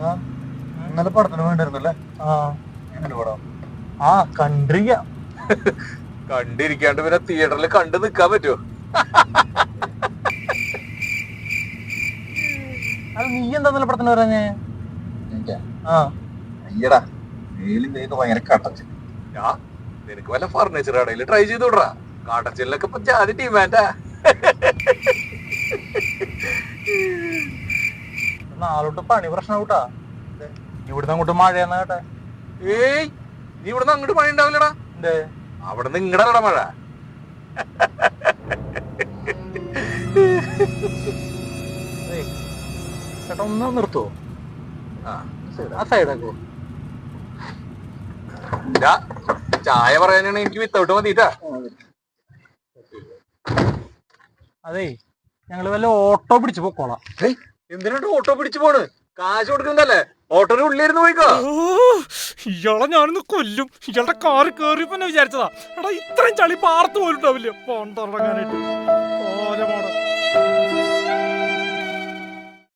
ആ ഇന്നലെ പടത്തിന് വേണ്ടിയിരുന്നല്ലേ? ആ എങ്ങനെ പടം? ആ കണ്ടിരിക്കാം. കണ്ടിരിക്കാണ്ട് പിന്നെ തിയേറ്ററിൽ കണ്ടു നിക്കാൻ പറ്റുമോ? അത് നീ എന്താ ഇന്നലെ പടത്തിന് പറഞ്ഞേ? എനിക്കാ? ആ അയ്യടാ, വെയിലും വെയിലും ഭയങ്കര കട്ടച്ച്. നിനക്ക് വല്ല ഫർണിച്ചർ കടയിൽ ട്രൈ ചെയ്ത് വിടറാ. കാട്ടച്ചിലൊക്കെ ഇപ്പൊ ജാതി ഡിമാൻഡാ. നാളോട്ട് പണി പ്രശ്നം കൂട്ടാ. ഇവിടുന്ന് അങ്ങോട്ട് മഴയെന്നാ കേട്ടെ. ഏയ്, നീ ഇവിടുന്ന് അങ്ങോട്ട് മഴ ഉണ്ടാവില്ലടാ. എന്തേ? അവിടെ നിന്ന് ഇങ്ങടാ മഴ. ഏയ്, ചേട്ടാ ഒന്ന് നിർത്തുവോ? ആ, ആ സൈഡാക്കോ. ഇതാ, ചായ പറയാനാണ് എനിക്ക് വിത്തൗട്ട് മതിട്ടാ. അതേ, ഞങ്ങള് വല്ല ഓട്ടോ പിടിച്ച് പൊക്കോളാം. എന്തിനാണ് ഓട്ടോ പിടിച്ചു പോണ്? കാശ് കൊടുക്കുന്നല്ലേ? ഓട്ടോയുടെ ഉള്ളിലിരുന്ന് പോയിക്കോ. ഇയാളെ ഞാനൊന്ന് കൊല്ലും. ഇയാളുടെ കാറ് കേറിയപ്പോ വിചാരിച്ചതാ, എടാ ഇത്രയും ചളി പാർത്ത് പോലും ഉണ്ടാവില്ല പോണ്ടിറങ്ങാനായിട്ട്.